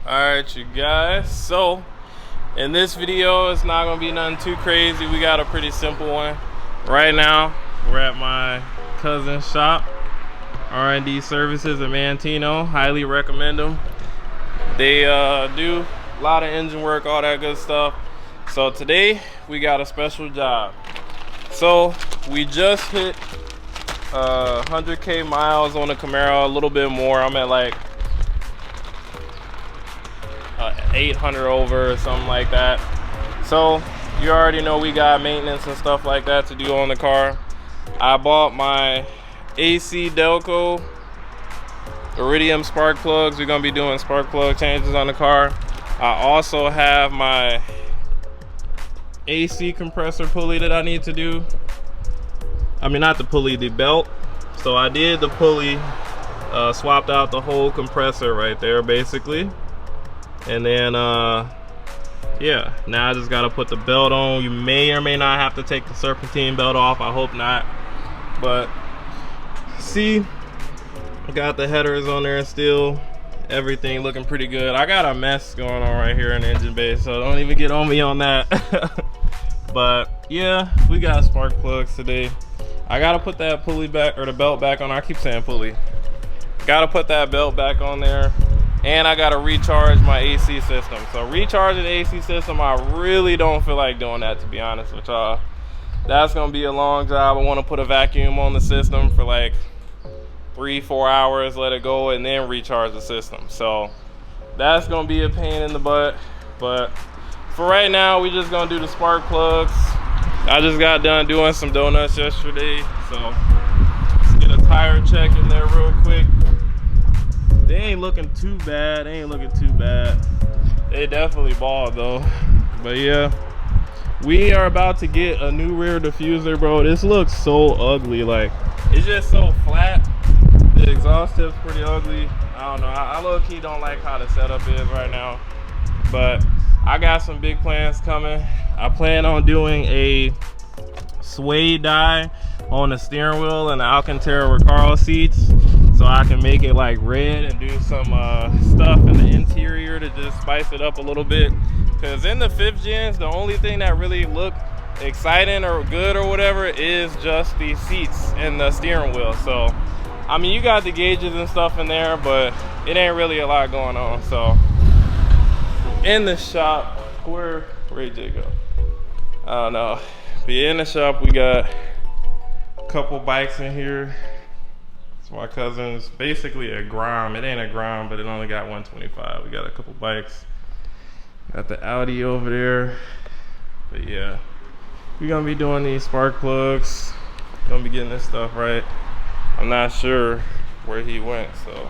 Alright, you guys, so in this video it's not gonna be nothing too crazy. We got a pretty simple one. Right now we're at my cousin's shop, R&D Services in Mantino. Highly recommend them. They do a lot of engine work, all that good stuff. So today we got a special job. So we just hit 100k miles on the Camaro, a little bit more. I'm at like 800 over or something like that. So you already know we got maintenance and stuff like that to do on the car. I bought my AC Delco Iridium spark plugs. We're gonna be doing spark plug changes on the car. I also have my AC compressor pulley that I need to do. I mean, not the pulley, the belt. So I did the pulley, swapped out the whole compressor right there basically. And then yeah, now I just gotta put the belt on. You may or may not have to take the serpentine belt off. I hope not. But see, I got the headers on there still. Everything looking pretty good. I got a mess going on right here in the engine bay, so don't even get on me on that. But yeah, we got spark plugs today. I gotta put that pulley back, or the belt back on. I keep saying pulley. Gotta put that belt back on there. And I gotta recharge my AC system. So recharging the AC system, I really don't feel like doing that, to be honest with y'all. That's gonna be a long job. I wanna put a vacuum on the system for like 3-4 hours, let it go, and then recharge the system. So that's gonna be a pain in the butt. But for right now, we just gonna do the spark plugs. I just got done doing some donuts yesterday, so let's get a tire check in there real quick. They ain't looking too bad. They ain't looking too bad. They definitely bald though. But yeah, we are about to get a new rear diffuser, bro. This looks so ugly. Like, it's just so flat. The exhaust tip's pretty ugly. I don't know. I low-key don't like how the setup is right now. But I got some big plans coming. I plan on doing a suede dye on the steering wheel and the Alcantara Recaro seats, so I can make it like red and do some stuff in the interior to just spice it up a little bit. Because in the 5th gens, the only thing that really look exciting or good or whatever is just the seats and the steering wheel. So I mean, you got the gauges and stuff in there, but it ain't really a lot going on. So in the shop, where'd AJ go? I don't know. But yeah, in the shop we got a couple bikes in here. It's my cousin's, basically a Grom. It ain't a Grom, but it only got 125. We got a couple bikes. Got the Audi over there. But yeah, we're gonna be doing these spark plugs. Gonna be getting this stuff right. I'm not sure where he went, so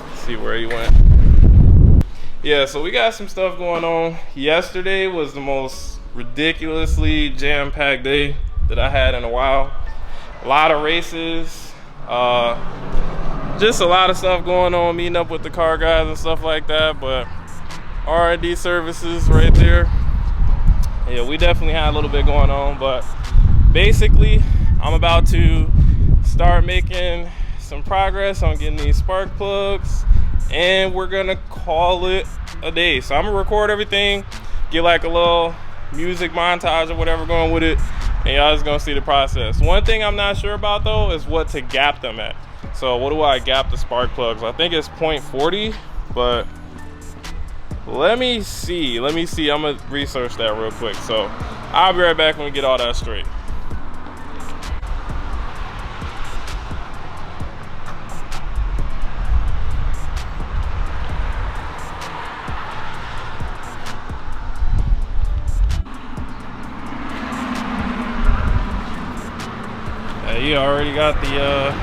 let's see where he went. Yeah, so we got some stuff going on. Yesterday was the most ridiculously jam-packed day that I had in a while. A lot of races. Just a lot of stuff going on, meeting up with the car guys and stuff like that. But R&D Services right there. Yeah, we definitely had a little bit going on, but basically I'm about to start making some progress on getting these spark plugs, and we're gonna call it a day. So I'm gonna record everything, get like a little music montage or whatever going with it, and y'all just gonna see the process. One thing I'm not sure about though is what to gap them at. So what do I gap the spark plugs? I think it's 0.40, but let me see. I'm gonna research that real quick. So I'll be right back when we get all that straight. You already got the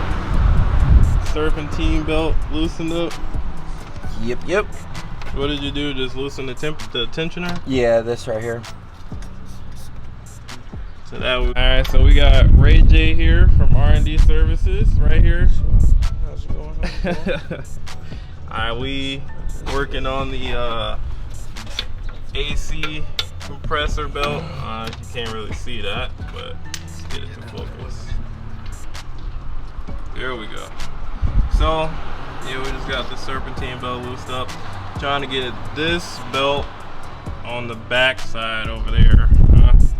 serpentine belt loosened up. Yep. What did you do? Just loosen the tensioner? Yeah, this right here. So that was all right. So we got Ray J here from R&D Services right here. How's it going? All right, we working on the AC compressor belt. You can't really see that, but let's get it to focus. There we go. So yeah, we just got the serpentine belt loosed up. trying to get this belt on the back side over there.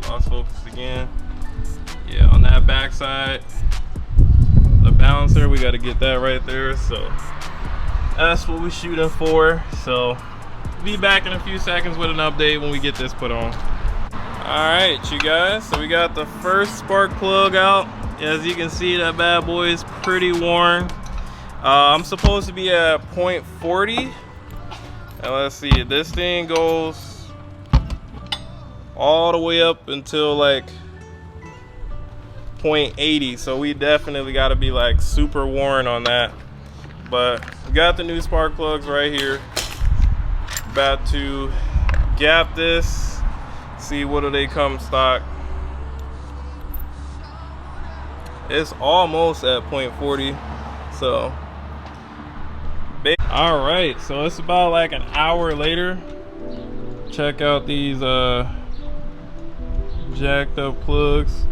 Lost focus again. Yeah, on that back side, the balancer, we got to get that right there. So that's what we're shooting for. So be back in a few seconds with an update when we get this put on. All right, you guys, so we got the first spark plug out. As you can see, that bad boy is pretty worn. I'm supposed to be at 0.40. And let's see, this thing goes all the way up until like 0.80. So we definitely got to be like super worn on that. But we got the new spark plugs right here. About to gap this, see what do they come stock. It's almost at 0.40. So all right, so it's about like an hour later. Check out these jacked up plugs.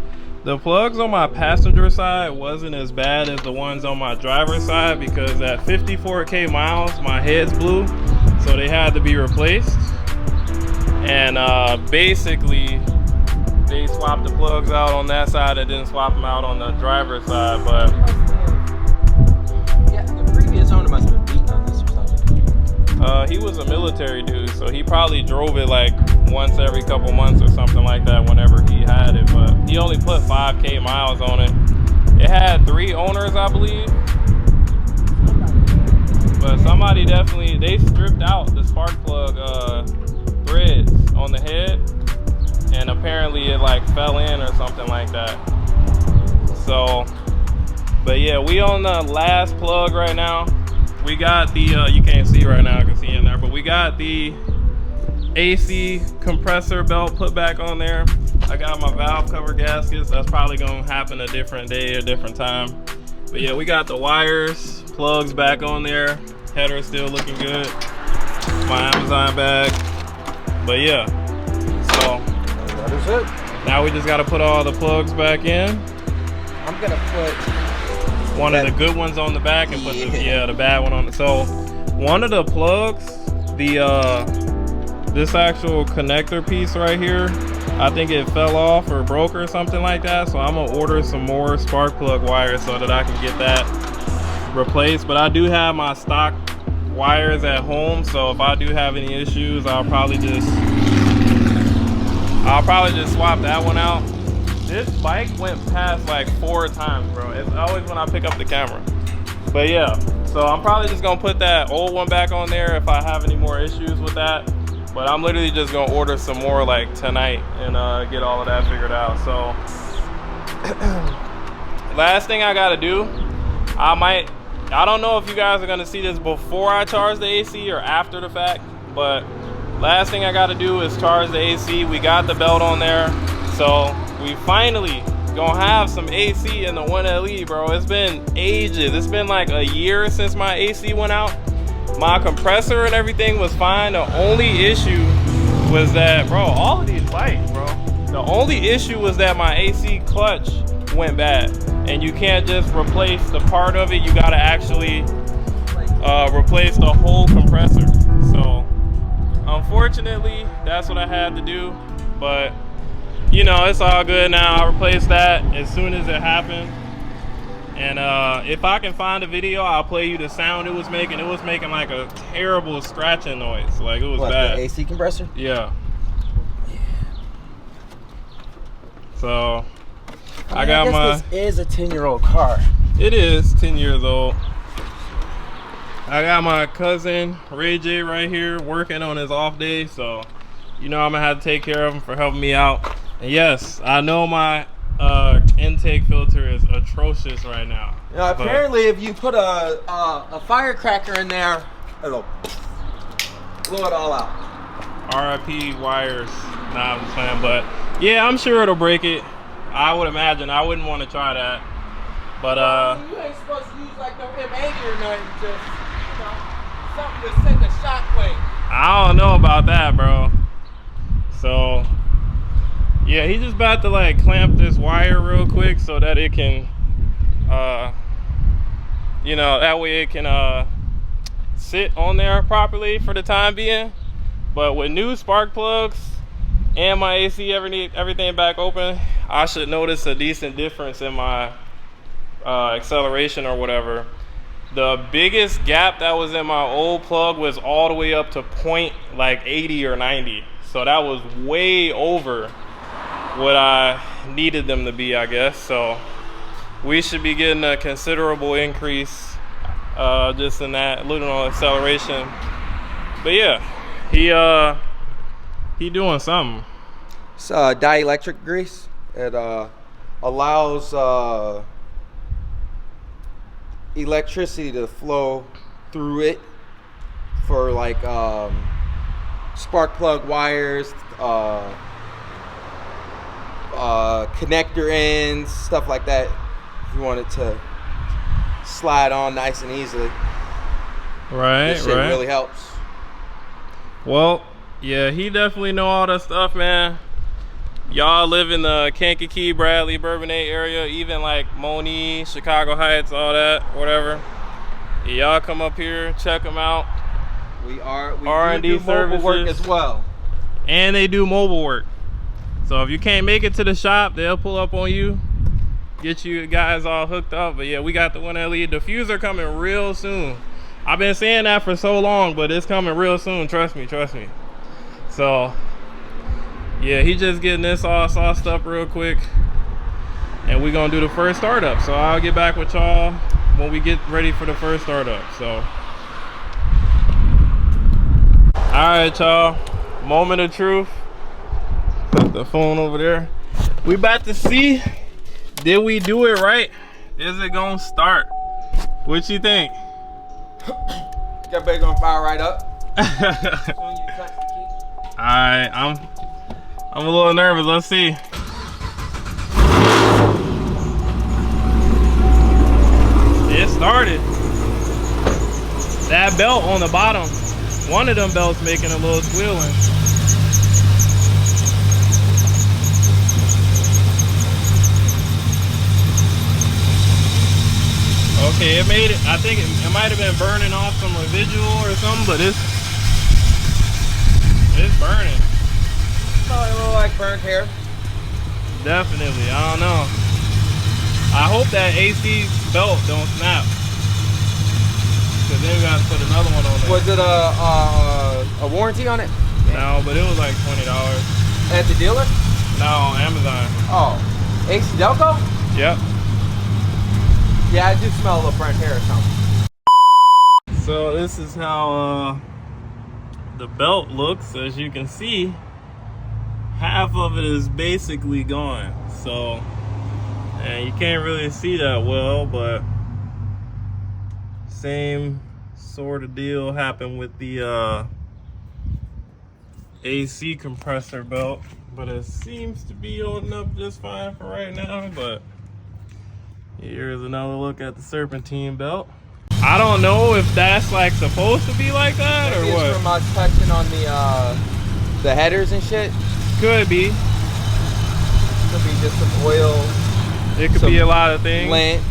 The plugs on my passenger side wasn't as bad as the ones on my driver's side, because at 54k miles my heads blew, so they had to be replaced. And basically they swapped the plugs out on that side and didn't swap them out on the driver's side. But yeah, the previous owner must have been beaten on this or something. he was a military dude, so he probably drove it like once every couple months or something like that whenever he had it. But he only put 5k miles on it. It had 3 owners, I believe. But somebody definitely, they stripped out the spark plug threads on the head, and apparently it like fell in or something like that. So, but yeah, we on the last plug right now. We got the you can't see right now, I can see in there, but we got the AC compressor belt put back on there. I got my valve cover gaskets. That's probably gonna happen a different day, a different time. But yeah, we got the wires, plugs back on there. Header still looking good. My Amazon bag. But yeah, so That is it. now we just got to put all the plugs back in. I'm gonna put One of the good ones on the back and put the bad one on the. So one of the plugs, this actual connector piece right here, I think it fell off or broke or something like that. So I'm gonna order some more spark plug wires so that I can get that replaced. But I do have my stock wires at home, so if I do have any issues, I'll probably just swap that one out. This bike went past like 4 times, bro. It's always when I pick up the camera. But yeah, so I'm probably just gonna put that old one back on there if I have any more issues with that. But I'm literally just gonna order some more like tonight and get all of that figured out. So last thing I gotta do, I don't know if you guys are gonna see this before I charge the AC or after the fact, but last thing I gotta do is charge the AC. We got the belt on there, so we finally gonna have some AC in the 1LE, bro. It's been ages. It's been like a year since my AC went out. My compressor and everything was fine. The only issue was that, bro, all of these bikes, bro, the only issue was that my AC clutch went bad. And you can't just replace the part of it, you gotta actually replace the whole compressor. So unfortunately, that's what I had to do. But you know, it's all good now. I replaced that as soon as it happened. And if I can find a video, I'll play you the sound it was making. It was making like a terrible scratching noise. Like it was bad. The AC compressor? Yeah. So I got guess this is a 10-year-old car. It is 10 years old. I got my cousin Ray J right here working on his off day, so you know I'm gonna have to take care of him for helping me out. And yes, I know my intake filter is atrocious right now. Yeah, apparently if you put a firecracker in there, it'll blow it all out. RIP wires. Nah, I'm just playing, but yeah, I'm sure it'll break it. I would imagine. I wouldn't want to try that. But you ain't supposed to use like no M80 or nothing, just something to send a shockwave. I don't know about that, bro. So yeah, he's just about to like clamp this wire real quick so that it can you know, that way it can sit on there properly for the time being. But with new spark plugs and my AC, everything back open, I should notice a decent difference in my acceleration or whatever. The biggest gap that was in my old plug was all the way up to point like 80 or 90. So that was way over what I needed them to be, I guess. So we should be getting a considerable increase just in that little acceleration. But yeah, he doing something. It's dielectric grease. It allows electricity to flow through it for like spark plug wires, connector ends, stuff like that. If you want it to slide on nice and easily, Right, this shit right. really helps. Well, yeah, he definitely know all that stuff, man. Y'all live in the Kankakee, Bradley, Bourbonnais area, even like Moni, Chicago Heights, all that, whatever. Y'all come up here, check them out. We R&D do mobile work services. as well. And they do mobile work. So if you can't make it to the shop, they'll pull up on you, get you guys all hooked up. But yeah, we got the 1 LED diffuser coming real soon. I've been saying that for so long, but it's coming real soon. Trust me, trust me. So yeah, he just getting this all sauced up real quick, and we're gonna do the first startup. So I'll get back with y'all when we get ready for the first startup. So all right, y'all, moment of truth. Put the phone over there. We about to see, did we do it right? Is it gonna start? What you think? That baby gonna fire right up. Soon you touch the key. All right, I'm a little nervous. Let's see. It started. That belt on the bottom, one of them belts making a little squealing. Okay, it made it. I think it might have been burning off some residual or something, but it's burning. Probably a little like burnt hair. Definitely, I don't know. I hope that AC belt don't snap, cause then we got to put another one on there. Was it a warranty on it? No, but it was like $20. At the dealer? No, on Amazon. Oh, AC Delco? Yep. Yeah, I do smell a little burnt hair or something. So this is how the belt looks. As you can see, half of it is basically gone. So, and you can't really see that well, but same sort of deal happened with the AC compressor belt, but it seems to be holding up just fine for right now. But here's another look at the serpentine belt. I don't know if that's like supposed to be like that. Maybe or what. It's from us touching on the headers and shit. Could be. Could be just some oil. It could be a lot of things. Lint.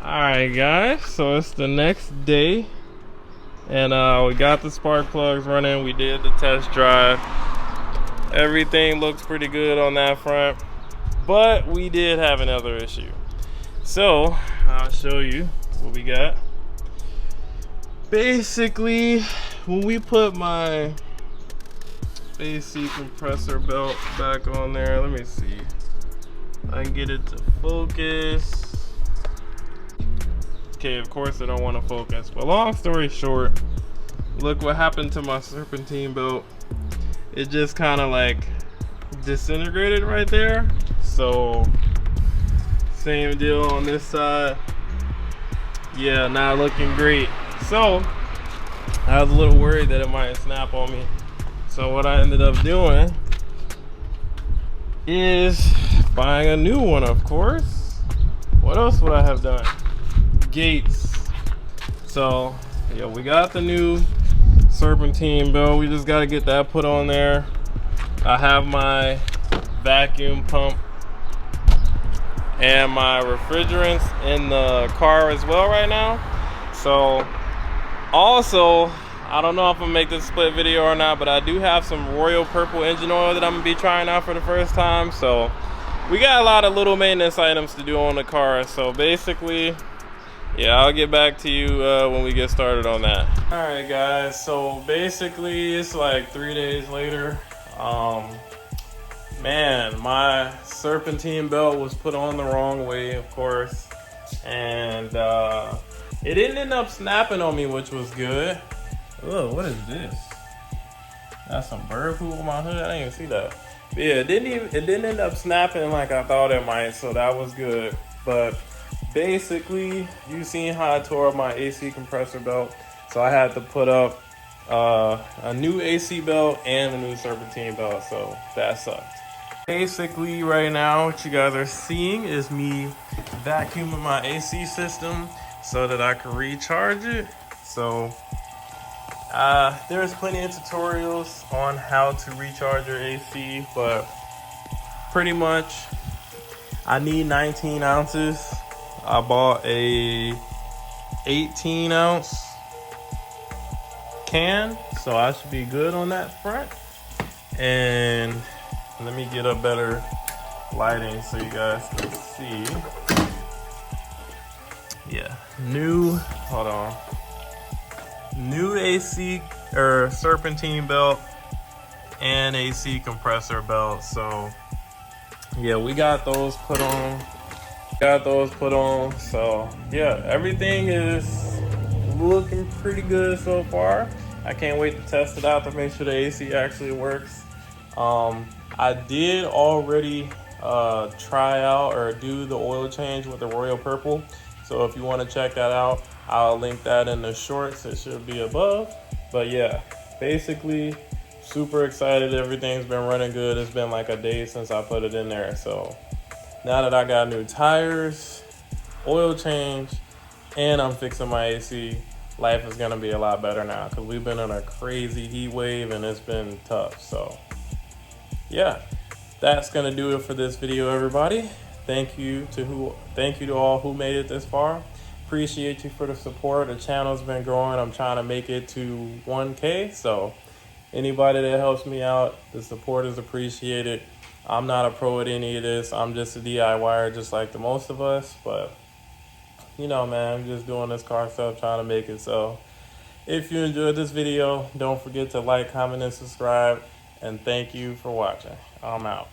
Alright guys, so it's the next day, and we got the spark plugs running. We did the test drive. Everything looks pretty good on that front, but we did have another issue. So I'll show you what we got. Basically, when we put my AC compressor belt back on there, let me see, I can get it to focus. Okay, of course I don't want to focus, but long story short, look what happened to my serpentine belt. It just kind of like disintegrated right there. So same deal on this side. Yeah, not looking great. So I was a little worried that it might snap on me. So what I ended up doing is buying a new one, of course. What else would I have done? Gates. So yeah, we got the new serpentine belt. We just got to get that put on there. I have my vacuum pump and my refrigerants in the car as well right now. So Also, I don't know if I'm gonna make this split video or not, but I do have some royal purple engine oil that I'm gonna be trying out for the first time. So we got a lot of little maintenance items to do on the car. So basically, yeah, I'll get back to you when we get started on that. All right, guys. So basically, it's like 3 days later. Man, my serpentine belt was put on the wrong way, of course, and it didn't end up snapping on me, which was good. Oh, what is this? That's some bird poop on my hood. I didn't even see that. But yeah, it didn't end up snapping like I thought it might, so that was good. But basically, you seen how I tore up my AC compressor belt, so I had to put up a new AC belt and a new serpentine belt, so that sucked. Basically, right now, what you guys are seeing is me vacuuming my AC system so that I can recharge it. So there's plenty of tutorials on how to recharge your AC, but pretty much I need 19 ounces. I bought a 18 ounce can, so I should be good on that front. And let me get a better lighting so you guys can see. Yeah, new AC or serpentine belt and AC compressor belt. So yeah, we got those put on. So yeah, everything is looking pretty good so far. I can't wait to test it out to make sure the AC actually works. I did already try out or do the oil change with the Royal Purple. So if you want to check that out, I'll link that in the shorts. It should be above. But yeah, basically super excited. Everything's been running good. It's been like a day since I put it in there. So now that I got new tires, oil change, and I'm fixing my AC, life is gonna be a lot better now because we've been on a crazy heat wave and it's been tough. So yeah, that's gonna do it for this video, everybody. Thank you to all who made it this far. Appreciate you for the support. The channel's been growing. I'm trying to make it to 1K. So anybody that helps me out, the support is appreciated. I'm not a pro at any of this. I'm just a DIYer, just like the most of us. But you know, man, I'm just doing this car stuff, trying to make it. So if you enjoyed this video, don't forget to like, comment, and subscribe. And thank you for watching. I'm out.